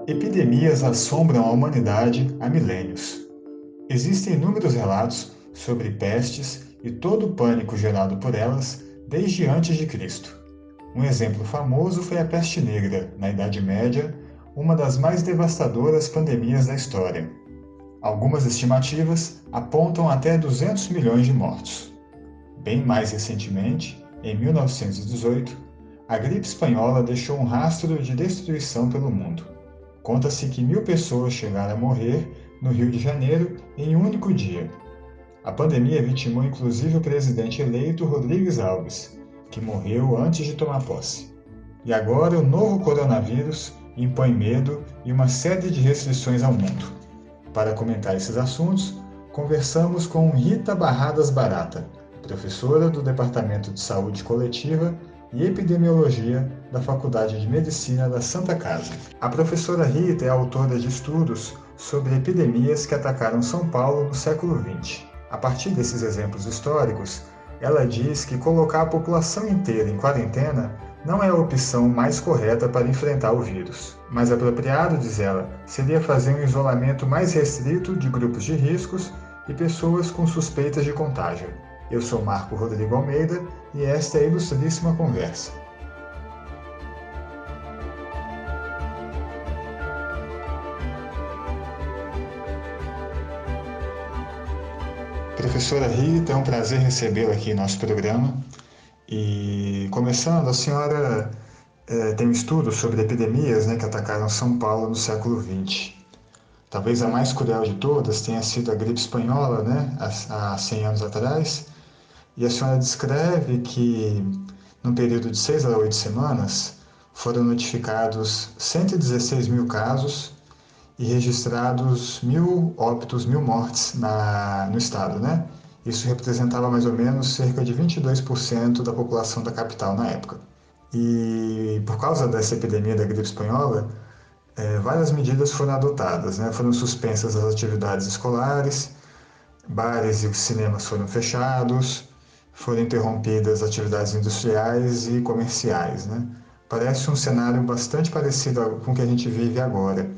Epidemias assombram a humanidade há milênios. Existem inúmeros relatos sobre pestes e todo o pânico gerado por elas desde antes de Cristo. Um exemplo famoso foi a peste negra, na Idade Média, uma das mais devastadoras pandemias da história. Algumas estimativas apontam até 200 milhões de mortos. Bem mais recentemente, em 1918, a gripe espanhola deixou um rastro de destruição pelo mundo. Conta-se que 1.000 pessoas chegaram a morrer no Rio de Janeiro em um único dia. A pandemia vitimou inclusive o presidente eleito Rodrigues Alves, que morreu antes de tomar posse. E agora o novo coronavírus impõe medo e uma série de restrições ao mundo. Para comentar esses assuntos, conversamos com Rita Barradas Barata, professora do Departamento de Saúde Coletiva e Epidemiologia da Faculdade de Medicina da Santa Casa. A professora Rita é autora de estudos sobre epidemias que atacaram São Paulo no século XX. A partir desses exemplos históricos, ela diz que colocar a população inteira em quarentena não é a opção mais correta para enfrentar o vírus. Mais apropriado, diz ela, seria fazer um isolamento mais restrito de grupos de riscos e pessoas com suspeitas de contágio. Eu sou Marco Rodrigo Almeida e esta é a Ilustríssima Conversa. Professora Rita, é um prazer recebê-la aqui em nosso programa. E começando, a senhora tem um estudo sobre epidemias, que atacaram São Paulo no século XX. Talvez a mais cruel de todas tenha sido a gripe espanhola, há 100 anos atrás. E a senhora descreve que, num período de 6 a 8 semanas, foram notificados 116 mil casos e registrados 1.000 óbitos, 1.000 mortes no estado, Isso representava mais ou menos cerca de 22% da população da capital na época. E por causa dessa epidemia da gripe espanhola, várias medidas foram adotadas, Foram suspensas as atividades escolares, bares e cinemas foram fechados, foram interrompidas atividades industriais e comerciais, Parece um cenário bastante parecido com o que a gente vive agora.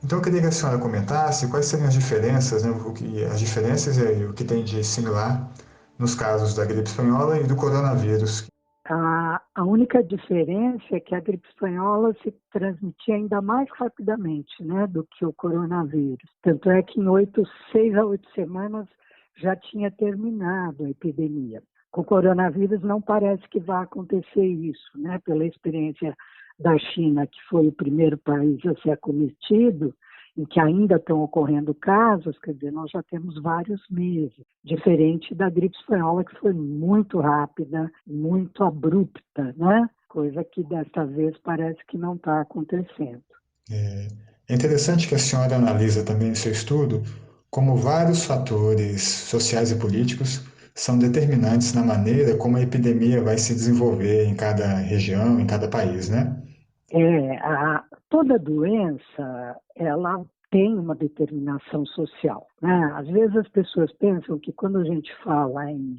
Então eu queria que a senhora comentasse quais seriam as diferenças, as diferenças e o que tem de similar nos casos da gripe espanhola e do coronavírus. A única diferença é que a gripe espanhola se transmitia ainda mais rapidamente, do que o coronavírus. Tanto é que em 6 a 8 semanas já tinha terminado a epidemia. Com o coronavírus não parece que vai acontecer isso, pela experiência da China, que foi o primeiro país a ser acometido, em que ainda estão ocorrendo casos, quer dizer, nós já temos vários meses, diferente da gripe espanhola, que foi muito rápida, muito abrupta, Coisa que desta vez parece que não está acontecendo. É interessante que a senhora analisa também no seu estudo como vários fatores sociais e políticos são determinantes na maneira como a epidemia vai se desenvolver em cada região, em cada país, Toda doença, ela tem uma determinação social, Às vezes as pessoas pensam que quando a gente fala em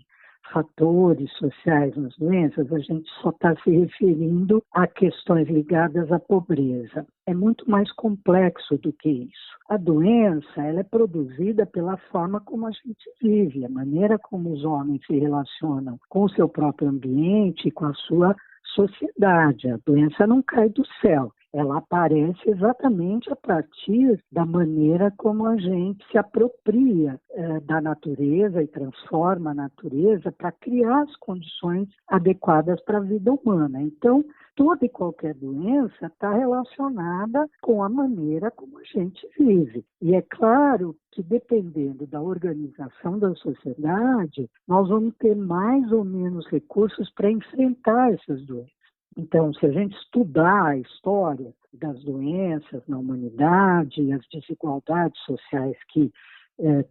fatores sociais nas doenças, a gente só está se referindo a questões ligadas à pobreza. É muito mais complexo do que isso. A doença, ela é produzida pela forma como a gente vive, a maneira como os homens se relacionam com o seu próprio ambiente e com a sua sociedade. A doença não cai do céu. Ela aparece exatamente a partir da maneira como a gente se apropria da natureza e transforma a natureza para criar as condições adequadas para a vida humana. Então, toda e qualquer doença está relacionada com a maneira como a gente vive. E é claro que, dependendo da organização da sociedade, nós vamos ter mais ou menos recursos para enfrentar essas doenças. Então, se a gente estudar a história das doenças na humanidade e as desigualdades sociais que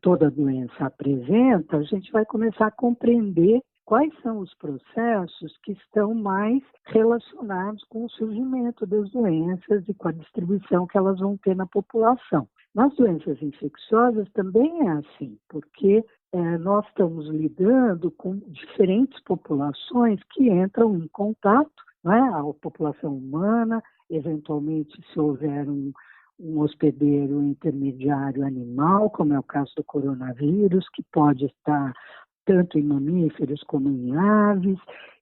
toda doença apresenta, a gente vai começar a compreender quais são os processos que estão mais relacionados com o surgimento das doenças e com a distribuição que elas vão ter na população. Nas doenças infecciosas também é assim, porque nós estamos lidando com diferentes populações que entram em contato, né? A população humana, eventualmente se houver um hospedeiro intermediário animal, como é o caso do coronavírus, que pode estar tanto em mamíferos como em aves,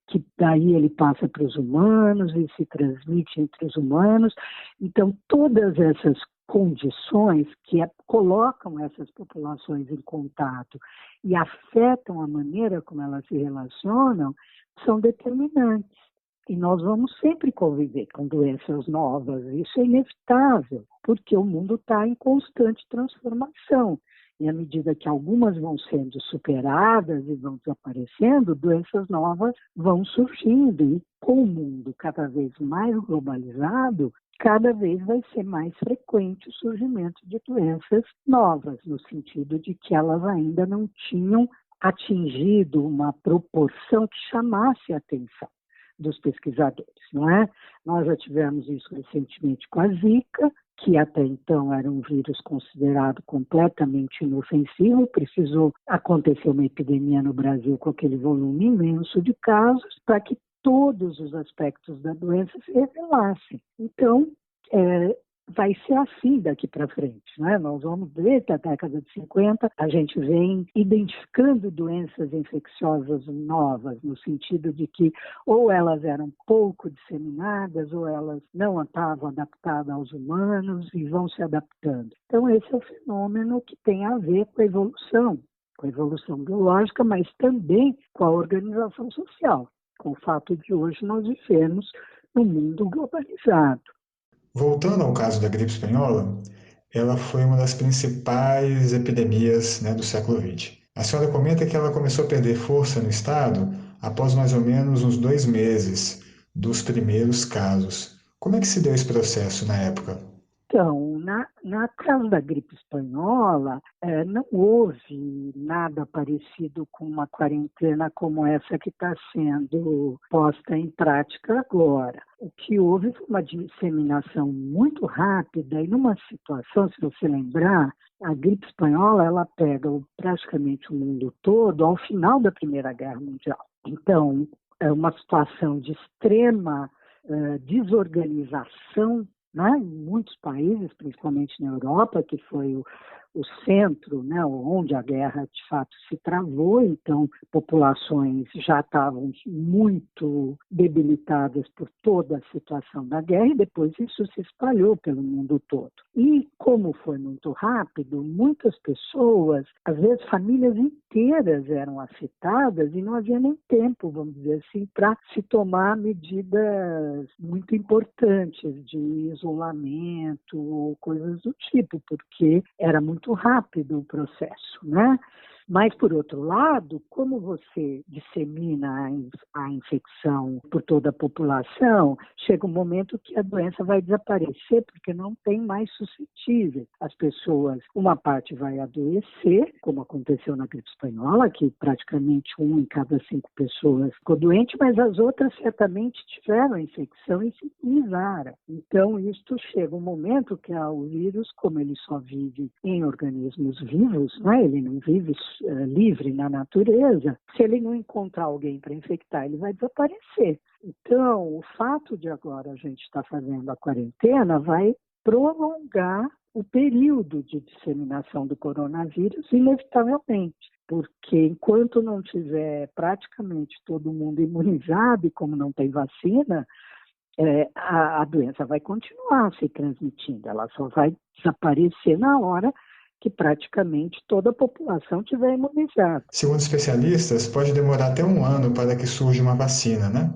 que daí ele passa para os humanos e se transmite entre os humanos. Então, todas essas condições que colocam essas populações em contato e afetam a maneira como elas se relacionam são determinantes. E nós vamos sempre conviver com doenças novas, isso é inevitável, porque o mundo está em constante transformação. E à medida que algumas vão sendo superadas e vão desaparecendo, doenças novas vão surgindo. E com o mundo cada vez mais globalizado, cada vez vai ser mais frequente o surgimento de doenças novas, no sentido de que elas ainda não tinham atingido uma proporção que chamasse a atenção dos pesquisadores, não é? Nós já tivemos isso recentemente com a Zika, que até então era um vírus considerado completamente inofensivo, precisou acontecer uma epidemia no Brasil com aquele volume imenso de casos para que todos os aspectos da doença se revelassem. Então, vai ser assim daqui para frente, né? Nós vamos ver que a década de 50 a gente vem identificando doenças infecciosas novas, no sentido de que ou elas eram pouco disseminadas ou elas não estavam adaptadas aos humanos e vão se adaptando. Então esse é o fenômeno que tem a ver com a evolução biológica, mas também com a organização social, com o fato de hoje nós vivermos num mundo globalizado. Voltando ao caso da gripe espanhola, ela foi uma das principais epidemias, né, do século XX. A senhora comenta que ela começou a perder força no estado após mais ou menos uns 2 meses dos primeiros casos. Como é que se deu esse processo na época? Então, na caso da gripe espanhola, não houve nada parecido com uma quarentena como essa que está sendo posta em prática agora. O que houve foi uma disseminação muito rápida e numa situação, se você lembrar, a gripe espanhola ela pega praticamente o mundo todo ao final da Primeira Guerra Mundial. Então, é uma situação de extrema desorganização, né, em muitos países, principalmente na Europa, que foi o centro, né, onde a guerra de fato se travou, então populações já estavam muito debilitadas por toda a situação da guerra e depois isso se espalhou pelo mundo todo. E como foi muito rápido, muitas pessoas, às vezes famílias inteiras eram afetadas e não havia nem tempo, vamos dizer assim, para se tomar medidas muito importantes de isolamento ou coisas do tipo, porque era muito rápido o processo, né? Mas, por outro lado, como você dissemina a infecção por toda a população, chega um momento que a doença vai desaparecer porque não tem mais suscetíveis. As pessoas, uma parte vai adoecer, como aconteceu na gripe espanhola, que praticamente 1 em cada 5 pessoas ficou doente, mas as outras certamente tiveram a infecção e se imunizaram. Então, isto chega um momento que o vírus, como ele só vive em organismos vivos, né? Ele não vive livre na natureza, se ele não encontrar alguém para infectar, ele vai desaparecer. Então, o fato de agora a gente estar fazendo a quarentena vai prolongar o período de disseminação do coronavírus, inevitavelmente, porque enquanto não tiver praticamente todo mundo imunizado, e como não tem vacina, a doença vai continuar se transmitindo, ela só vai desaparecer na hora que praticamente toda a população tiver imunizada. Segundo especialistas, pode demorar até 1 ano para que surja uma vacina, né?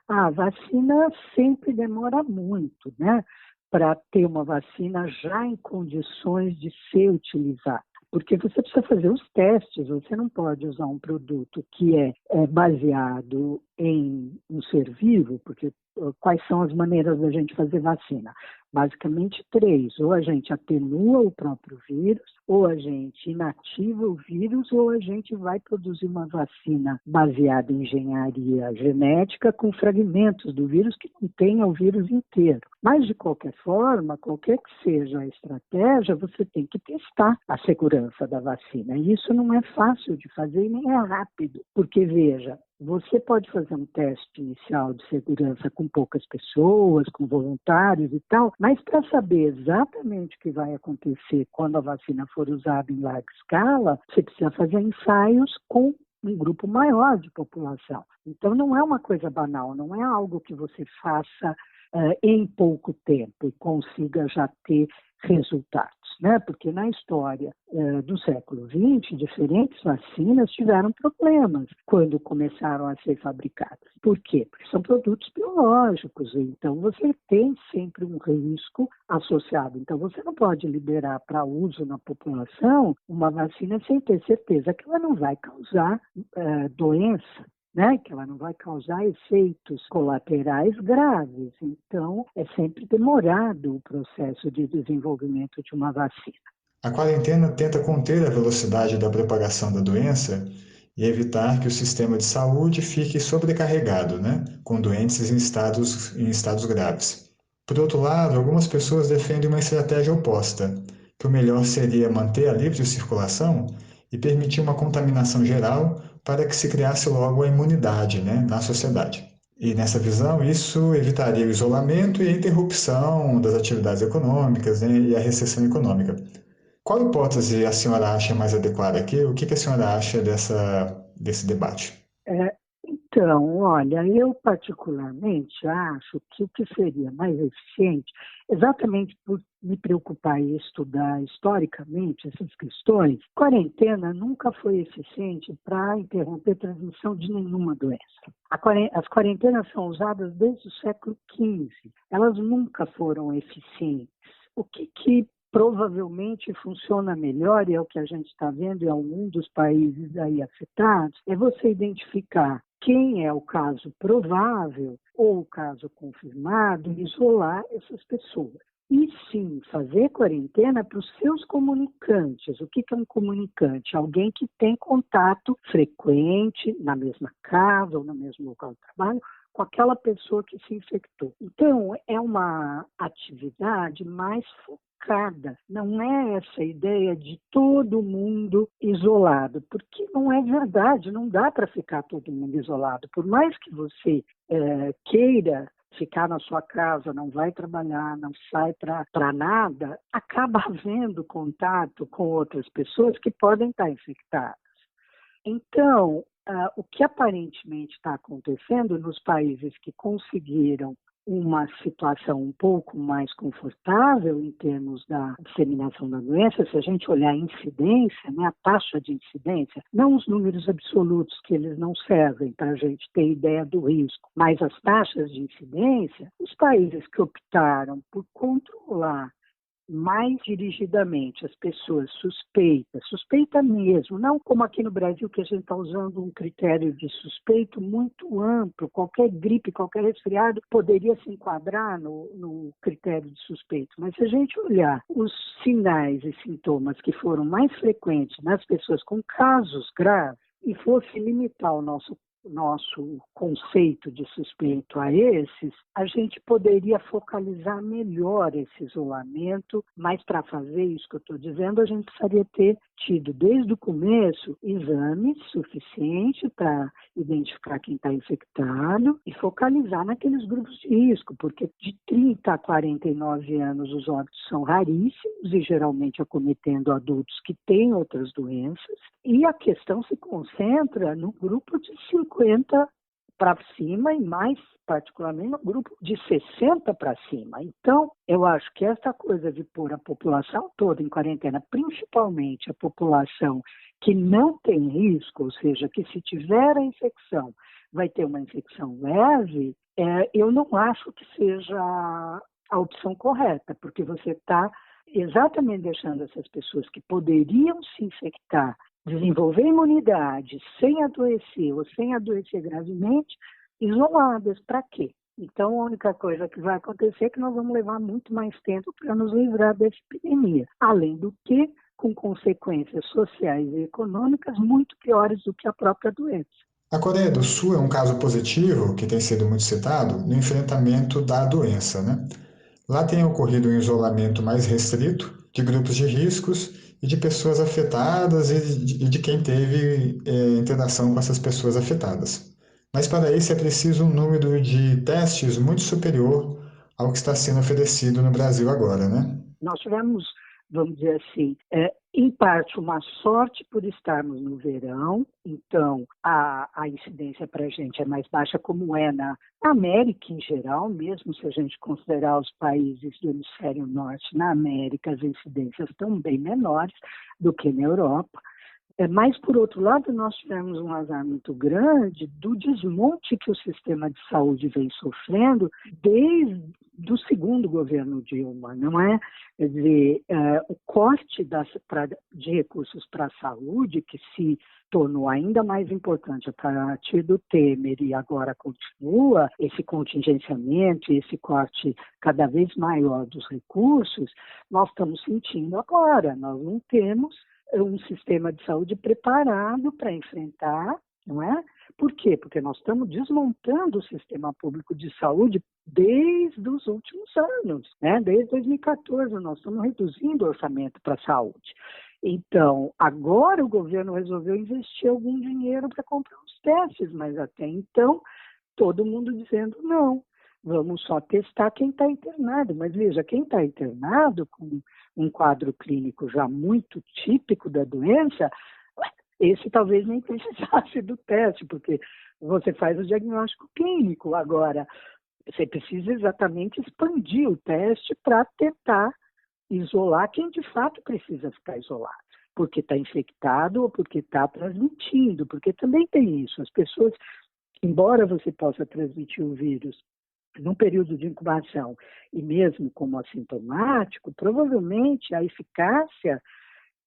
A vacina sempre demora muito, né? Para ter uma vacina já em condições de ser utilizada. Porque você precisa fazer os testes, você não pode usar um produto que é baseado em um ser vivo, porque quais são as maneiras da gente fazer vacina? Basicamente 3, ou a gente atenua o próprio vírus, ou a gente inativa o vírus, ou a gente vai produzir uma vacina baseada em engenharia genética com fragmentos do vírus que contenham o vírus inteiro. Mas, de qualquer forma, qualquer que seja a estratégia, você tem que testar a segurança da vacina. E isso não é fácil de fazer e nem é rápido, porque, veja, você pode fazer um teste inicial de segurança com poucas pessoas, com voluntários e tal, mas para saber exatamente o que vai acontecer quando a vacina for usada em larga escala, você precisa fazer ensaios com um grupo maior de população. Então, não é uma coisa banal, não é algo que você faça em pouco tempo e consiga já ter resultados, né? Porque na história do século XX, diferentes vacinas tiveram problemas quando começaram a ser fabricadas. Por quê? Porque são produtos biológicos, então você tem sempre um risco associado. Então você não pode liberar para uso na população uma vacina sem ter certeza que ela não vai causar doença, né, que ela não vai causar efeitos colaterais graves. Então, é sempre demorado o processo de desenvolvimento de uma vacina. A quarentena tenta conter a velocidade da propagação da doença e evitar que o sistema de saúde fique sobrecarregado, né, com doentes em estados graves. Por outro lado, algumas pessoas defendem uma estratégia oposta, que o melhor seria manter a livre circulação e permitir uma contaminação geral para que se criasse logo a imunidade, né, na sociedade. E nessa visão, isso evitaria o isolamento e a interrupção das atividades econômicas, né, e a recessão econômica. Qual hipótese a senhora acha mais adequada aqui? O que a senhora acha desse debate? Então, olha, eu particularmente acho que o que seria mais eficiente, exatamente por me preocupar e estudar historicamente essas questões, quarentena nunca foi eficiente para interromper a transmissão de nenhuma doença. As quarentenas são usadas desde o século XV, elas nunca foram eficientes. O que provavelmente funciona melhor, e é o que a gente está vendo em algum dos países aí afetados, é você identificar quem é o caso provável ou o caso confirmado e isolar essas pessoas. E sim, fazer quarentena para os seus comunicantes. O que é um comunicante? Alguém que tem contato frequente na mesma casa ou no mesmo local de trabalho com aquela pessoa que se infectou. Então, é uma atividade mais focada. Não é essa ideia de todo mundo isolado, porque não é verdade, não dá para ficar todo mundo isolado. Por mais que você queira ficar na sua casa, não vai trabalhar, não sai para nada, acaba havendo contato com outras pessoas que podem estar infectadas. Então, o que aparentemente está acontecendo nos países que conseguiram uma situação um pouco mais confortável em termos da disseminação da doença, se a gente olhar a incidência, né, a taxa de incidência, não os números absolutos, que eles não servem para a gente ter ideia do risco, mas as taxas de incidência, os países que optaram por controlar mais dirigidamente as pessoas suspeita mesmo, não como aqui no Brasil que a gente está usando um critério de suspeito muito amplo, qualquer gripe, qualquer resfriado poderia se enquadrar no critério de suspeito, mas se a gente olhar os sinais e sintomas que foram mais frequentes nas pessoas com casos graves e fosse limitar o nosso conceito de suspeito a esses, a gente poderia focalizar melhor esse isolamento, mas para fazer isso que eu estou dizendo, a gente precisaria ter tido desde o começo exames suficientes para identificar quem está infectado e focalizar naqueles grupos de risco, porque de 30 a 49 anos os óbitos são raríssimos e geralmente acometendo adultos que têm outras doenças, e a questão se concentra no grupo de 50 para cima e mais particularmente no grupo de 60 para cima. Então, eu acho que essa coisa de pôr a população toda em quarentena, principalmente a população que não tem risco, ou seja, que se tiver a infecção, vai ter uma infecção leve, eu não acho que seja a opção correta, porque você está exatamente deixando essas pessoas que poderiam se infectar, desenvolver imunidade sem adoecer ou sem adoecer gravemente, isoladas. Para quê? Então, a única coisa que vai acontecer é que nós vamos levar muito mais tempo para nos livrar dessa epidemia. Além do que, com consequências sociais e econômicas muito piores do que a própria doença. A Coreia do Sul é um caso positivo, que tem sido muito citado, no enfrentamento da doença, né? Lá tem ocorrido um isolamento mais restrito de grupos de riscos e de pessoas afetadas e de quem teve interação com essas pessoas afetadas. Mas para isso é preciso um número de testes muito superior ao que está sendo oferecido no Brasil agora, né? Nós tivemos, vamos dizer assim, em parte uma sorte por estarmos no verão, então a incidência para a gente é mais baixa, como é na América em geral, mesmo se a gente considerar os países do hemisfério norte, na América as incidências estão bem menores do que na Europa. Mas, por outro lado, nós tivemos um azar muito grande do desmonte que o sistema de saúde vem sofrendo desde o segundo governo Dilma, não é? Quer dizer, o corte de recursos para a saúde, que se tornou ainda mais importante a partir do Temer e agora continua, esse contingenciamento e esse corte cada vez maior dos recursos, nós estamos sentindo agora. Nós não temos um sistema de saúde preparado para enfrentar, não é? Por quê? Porque nós estamos desmontando o sistema público de saúde desde os últimos anos, né? Desde 2014 nós estamos reduzindo o orçamento para a saúde. Então, agora o governo resolveu investir algum dinheiro para comprar os testes, mas até então todo mundo dizendo não. Vamos só testar quem está internado. Mas veja, quem está internado com um quadro clínico já muito típico da doença, esse talvez nem precisasse do teste, porque você faz o diagnóstico clínico. Agora, você precisa exatamente expandir o teste para tentar isolar quem de fato precisa ficar isolado, porque está infectado ou porque está transmitindo, porque também tem isso. As pessoas, embora você possa transmitir o vírus num período de incubação e mesmo como assintomático, provavelmente a eficácia,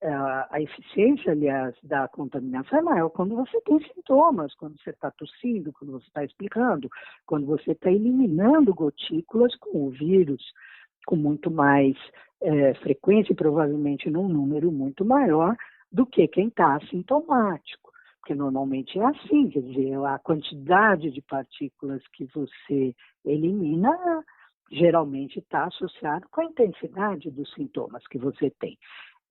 a eficiência, aliás, da contaminação é maior quando você tem sintomas, quando você está tossindo, quando você está explicando, quando você está eliminando gotículas com o vírus com muito mais frequência e provavelmente num número muito maior do que quem está assintomático. Porque normalmente é assim, quer dizer, a quantidade de partículas que você elimina geralmente está associado com a intensidade dos sintomas que você tem.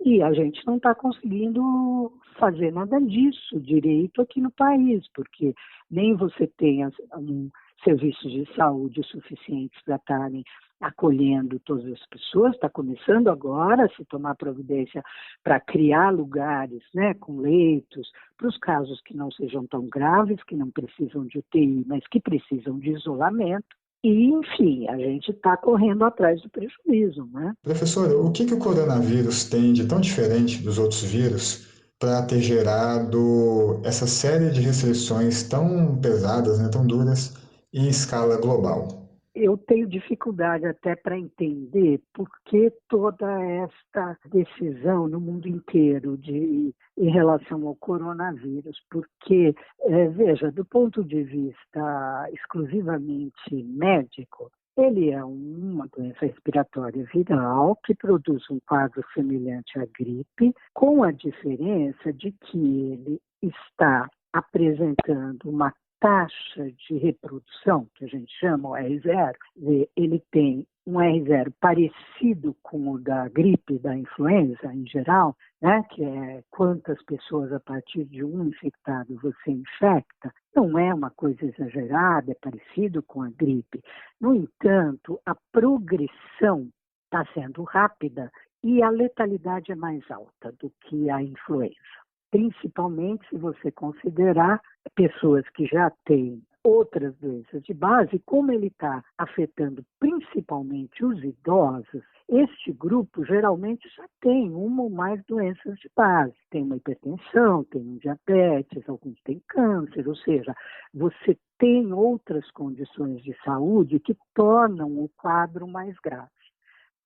E a gente não está conseguindo fazer nada disso direito aqui no país, porque nem você tem serviços de saúde suficientes para estarem acolhendo todas as pessoas. Está começando agora a se tomar providência para criar lugares, né, com leitos, para os casos que não sejam tão graves, que não precisam de UTI, mas que precisam de isolamento. E, enfim, a gente está correndo atrás do prejuízo, né? Professor, o que o coronavírus tem de tão diferente dos outros vírus para ter gerado essa série de restrições tão pesadas, né, tão duras, em escala global? Eu tenho dificuldade até para entender por que toda esta decisão no mundo inteiro em relação ao coronavírus. Porque, veja, do ponto de vista exclusivamente médico, ele é uma doença respiratória viral que produz um quadro semelhante à gripe, com a diferença de que ele está apresentando uma taxa de reprodução, que a gente chama o R0, ele tem um R0 parecido com o da gripe, da influenza em geral, né, que é quantas pessoas a partir de um infectado você infecta. Não é uma coisa exagerada, é parecido com a gripe. No entanto, a progressão está sendo rápida e a letalidade é mais alta do que a influenza. Principalmente se você considerar pessoas que já têm outras doenças de base, como ele está afetando principalmente os idosos, este grupo geralmente já tem uma ou mais doenças de base. Tem uma hipertensão, tem um diabetes, alguns têm câncer, ou seja, você tem outras condições de saúde que tornam o quadro mais grave.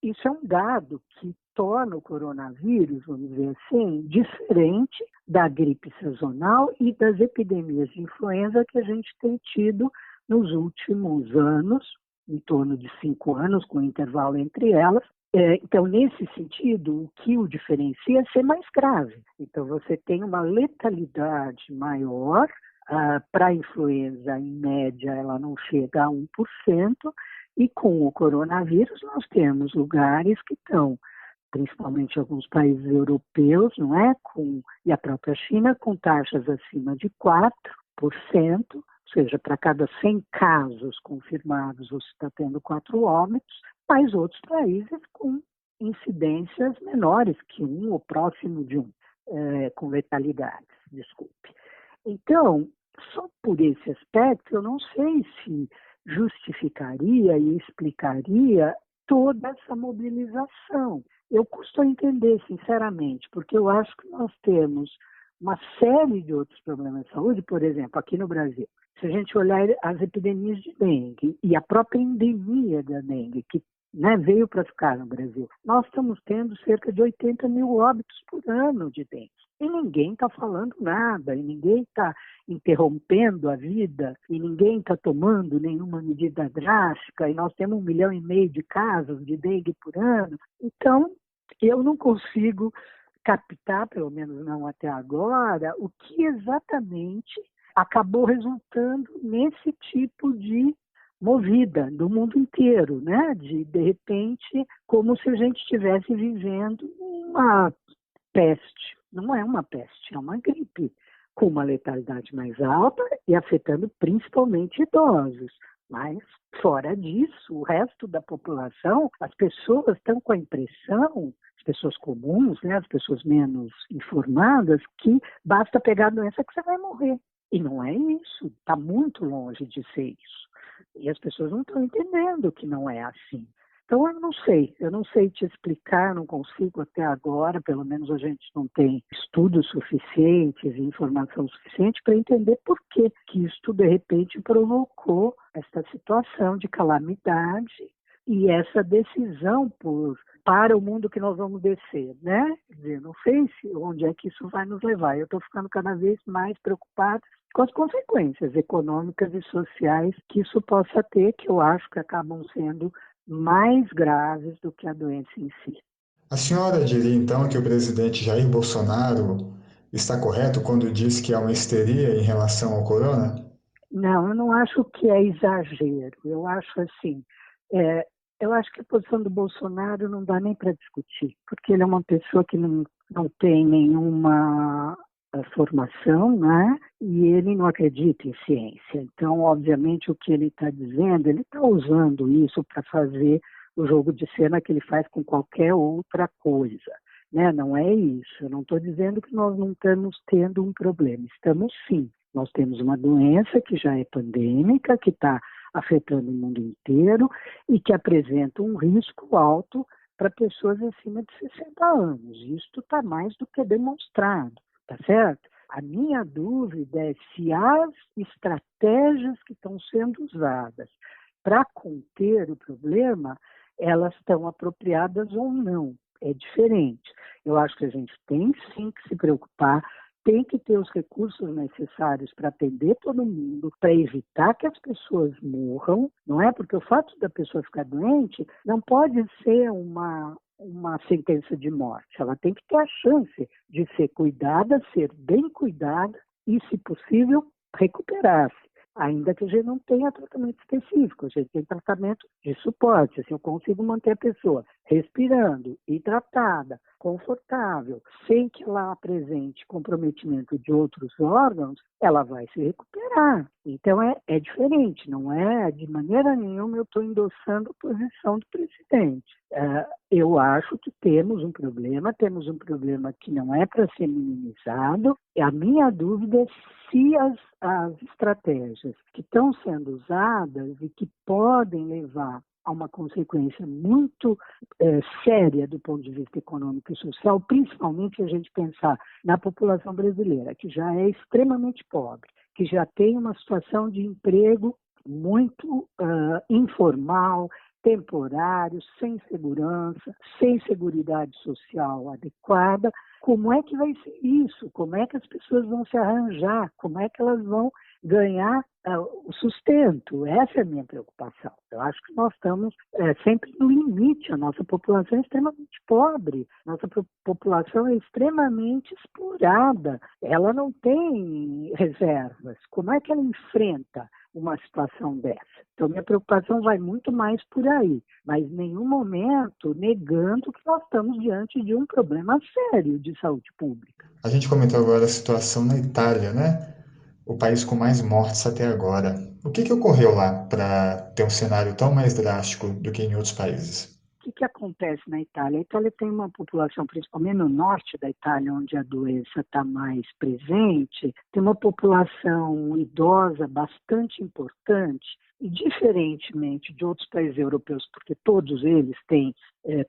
Isso é um dado que torna o coronavírus, vamos dizer assim, diferente da gripe sazonal e das epidemias de influenza que a gente tem tido nos últimos anos, em torno de 5 anos, com intervalo entre elas. Então, nesse sentido, o que o diferencia é ser mais grave. Então, você tem uma letalidade maior. Para a influenza, em média, ela não chega a 1%, e com o coronavírus nós temos lugares que estão, principalmente alguns países europeus, não é? E a própria China, com taxas acima de 4%, ou seja, para cada 100 casos confirmados você está tendo 4 óbitos, mas outros países com incidências menores que 1 ou próximo de 1, com letalidades, desculpe. Então, só por esse aspecto, eu não sei se justificaria e explicaria toda essa mobilização. Eu custo a entender, sinceramente, porque eu acho que nós temos uma série de outros problemas de saúde, por exemplo, aqui no Brasil. Se a gente olhar as epidemias de dengue e a própria endemia da dengue, que veio para ficar no Brasil, nós estamos tendo cerca de 80 mil óbitos por ano de dengue. E ninguém está falando nada, e ninguém está interrompendo a vida, e ninguém está tomando nenhuma medida drástica, e nós temos 1,5 milhão de casos de dengue por ano. Então, eu não consigo captar, pelo menos não até agora, o que exatamente acabou resultando nesse tipo de movida do mundo inteiro, né? De repente, como se a gente estivesse vivendo uma peste. Não é uma peste, é uma gripe, com uma letalidade mais alta e afetando principalmente idosos. Mas, fora disso, o resto da população, as pessoas estão com a impressão, as pessoas comuns, as pessoas menos informadas, que basta pegar a doença que você vai morrer. E não é isso, está muito longe de ser isso. E as pessoas não estão entendendo que não é assim. Então, eu não sei te explicar, não consigo até agora, pelo menos a gente não tem estudos suficientes e informação suficiente para entender por que isso, de repente, provocou essa situação de calamidade e essa decisão para o mundo que nós vamos descer, né? Quer dizer, não sei onde é que isso vai nos levar. Eu estou ficando cada vez mais preocupada com as consequências econômicas e sociais que isso possa ter, que eu acho que acabam sendo mais graves do que a doença em si. A senhora diria então que o presidente Jair Bolsonaro está correto quando diz que há uma histeria em relação ao corona? Não, eu não acho que é exagero. Eu acho assim, eu acho que a posição do Bolsonaro não dá nem para discutir, porque ele é uma pessoa que não tem nenhuma formação, né? E ele não acredita em ciência. Então, obviamente, o que ele está dizendo, ele está usando isso para fazer o jogo de cena que ele faz com qualquer outra coisa, né? Não é isso. Eu não estou dizendo que nós não estamos tendo um problema. Estamos sim. Nós temos uma doença que já é pandêmica, que está afetando o mundo inteiro e que apresenta um risco alto para pessoas acima de 60 anos. Isto está mais do que demonstrado. Tá certo? A minha dúvida é se as estratégias que estão sendo usadas para conter o problema, elas estão apropriadas ou não. É diferente. Eu acho que a gente tem sim que se preocupar, tem que ter os recursos necessários para atender todo mundo, para evitar que as pessoas morram, não é? Porque o fato da pessoa ficar doente não pode ser uma sentença de morte. Ela tem que ter a chance de ser cuidada, ser bem cuidada e, se possível, recuperar-se. Ainda que a gente não tenha tratamento específico, a gente tem tratamento de suporte. Se eu consigo manter a pessoa respirando e tratada, confortável, sem que ela apresente comprometimento de outros órgãos, ela vai se recuperar. Então é diferente, não é de maneira nenhuma eu estou endossando a posição do presidente. Eu acho que temos um problema que não é para ser minimizado. A minha dúvida é se as estratégias que estão sendo usadas e que podem levar a uma consequência muito séria do ponto de vista econômico e social, principalmente a gente pensar na população brasileira, que já é extremamente pobre, que já tem uma situação de emprego muito informal, temporário, sem segurança, sem seguridade social adequada. Como é que vai ser isso? Como é que as pessoas vão se arranjar? Como é que elas vão ganhar o sustento? Essa é a minha preocupação. Eu acho que nós estamos sempre no limite. A nossa população é extremamente pobre, nossa população é extremamente explorada. Ela não tem reservas. Como é que ela enfrenta uma situação dessa? Então, minha preocupação vai muito mais por aí, mas em nenhum momento negando que nós estamos diante de um problema sério de saúde pública. A gente comentou agora a situação na Itália, né? O país com mais mortes até agora. O que ocorreu lá para ter um cenário tão mais drástico do que em outros países? O que acontece na Itália? A Itália tem uma população, principalmente no norte da Itália, onde a doença está mais presente, tem uma população idosa bastante importante e, diferentemente de outros países europeus, porque todos eles têm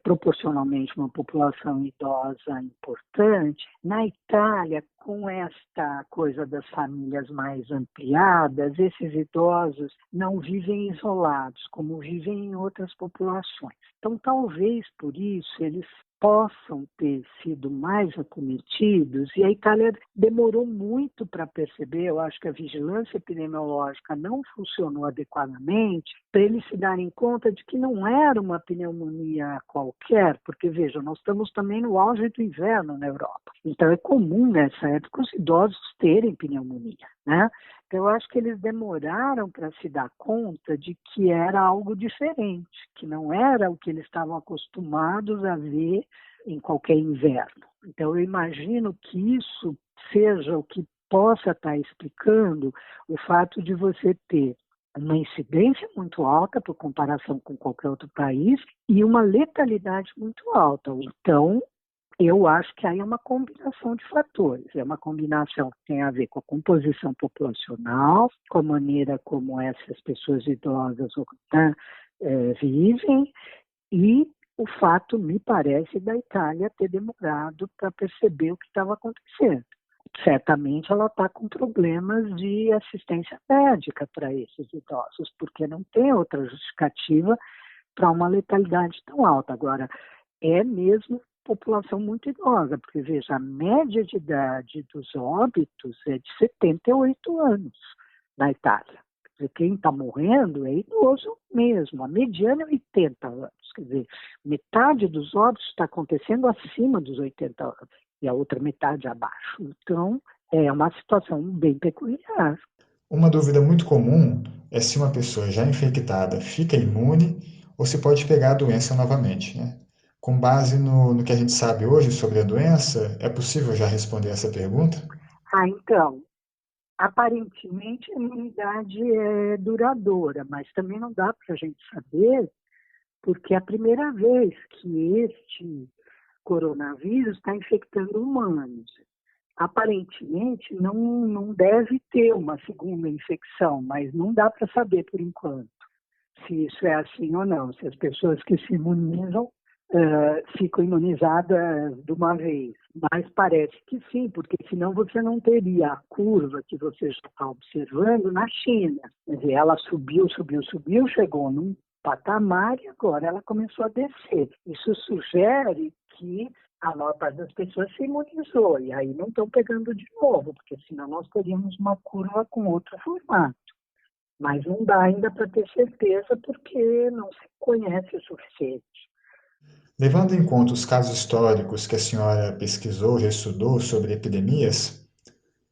proporcionalmente uma população idosa importante, na Itália, com esta coisa das famílias mais ampliadas, esses idosos não vivem isolados, como vivem em outras populações. Então, talvez por isso eles possam ter sido mais acometidos, e a Itália demorou muito para perceber. Eu acho que a vigilância epidemiológica não funcionou adequadamente para eles se darem conta de que não era uma pneumonia qualquer, porque, veja, nós estamos também no auge do inverno na Europa. Então, é comum nessa época os idosos terem pneumonia, né? Então, eu acho que eles demoraram para se dar conta de que era algo diferente, que não era o que eles estavam acostumados a ver em qualquer inverno. Então, eu imagino que isso seja o que possa estar explicando o fato de você ter uma incidência muito alta por comparação com qualquer outro país e uma letalidade muito alta. Então, eu acho que aí é uma combinação de fatores. É uma combinação que tem a ver com a composição populacional, com a maneira como essas pessoas idosas vivem e o fato, me parece, da Itália ter demorado para perceber o que estava acontecendo. Certamente ela está com problemas de assistência médica para esses idosos, porque não tem outra justificativa para uma letalidade tão alta. Agora, é mesmo população muito idosa, porque, veja, a média de idade dos óbitos é de 78 anos na Itália. Quer dizer, quem está morrendo é idoso mesmo, a mediana é 80 anos. Quer dizer, metade dos óbitos está acontecendo acima dos 80 anos e a outra metade abaixo. Então, é uma situação bem peculiar. Uma dúvida muito comum é se uma pessoa já infectada fica imune ou se pode pegar a doença novamente, né? Com base no que a gente sabe hoje sobre a doença, é possível já responder essa pergunta? Então, aparentemente a imunidade é duradoura, mas também não dá para a gente saber, porque é a primeira vez que este coronavírus está infectando humanos. Aparentemente não deve ter uma segunda infecção, mas não dá para saber por enquanto se isso é assim ou não, se as pessoas que se imunizam ficam imunizadas de uma vez. Mas parece que sim, porque senão você não teria a curva que você está observando na China. Quer dizer, ela subiu, chegou num patamar e agora ela começou a descer. Isso sugere que a maior parte das pessoas se imunizou e aí não estão pegando de novo, porque senão nós teríamos uma curva com outro formato. Mas não dá ainda para ter certeza porque não se conhece o suficiente. Levando em conta os casos históricos que a senhora pesquisou, já estudou sobre epidemias,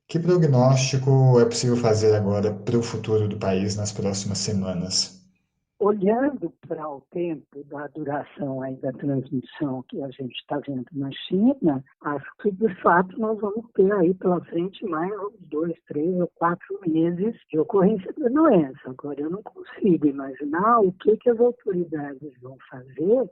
que prognóstico é possível fazer agora para o futuro do país nas próximas semanas? Olhando para o tempo da duração aí da transmissão que a gente está vendo na China, acho que, de fato, nós vamos ter aí pela frente mais uns 2, 3 ou 4 meses de ocorrência da doença. Agora, eu não consigo imaginar o que as autoridades vão fazer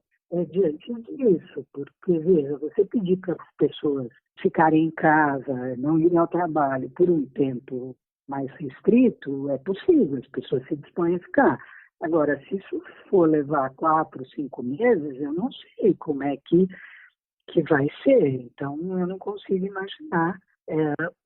diante disso, porque, veja, você pedir para as pessoas ficarem em casa, não irem ao trabalho por um tempo mais restrito, é possível, as pessoas se dispõem a ficar. Agora, se isso for levar 4, 5 meses, eu não sei como é que vai ser. Então, eu não consigo imaginar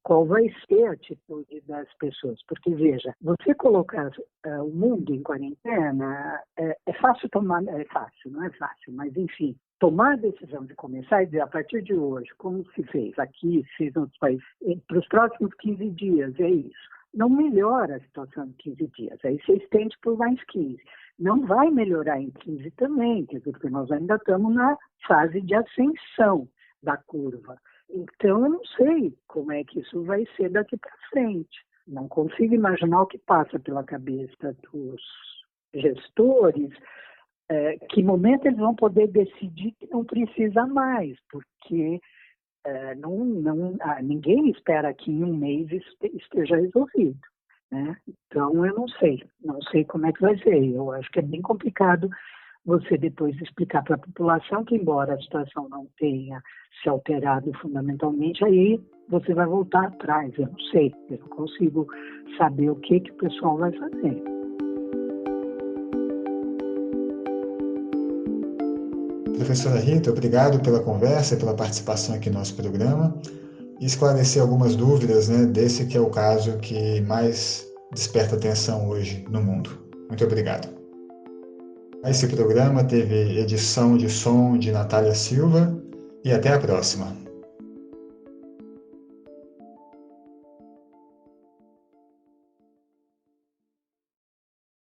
qual vai ser a atitude das pessoas. Porque, veja, você colocar o mundo em quarentena é fácil tomar, é fácil, não é fácil, mas enfim, tomar a decisão de começar e dizer, a partir de hoje, como se fez aqui, se fez em outros países, para os próximos 15 dias, é isso. Não melhora a situação em 15 dias, aí você estende por mais 15. Não vai melhorar em 15 também, quer dizer, porque nós ainda estamos na fase de ascensão da curva. Então, eu não sei como é que isso vai ser daqui para frente. Não consigo imaginar o que passa pela cabeça dos gestores, que momento eles vão poder decidir que não precisa mais, porque ninguém espera que em um mês isso esteja resolvido, né? Então, eu não sei como é que vai ser. Eu acho que é bem complicado você depois explicar para a população que, embora a situação não tenha se alterado fundamentalmente, aí você vai voltar atrás. Eu não sei, eu não consigo saber o que o pessoal vai fazer. Professora Rita, obrigado pela conversa, pela participação aqui no nosso programa e esclarecer algumas dúvidas, né, desse que é o caso que mais desperta atenção hoje no mundo. Muito obrigado. Esse programa teve edição de som de Natália Silva e até a próxima.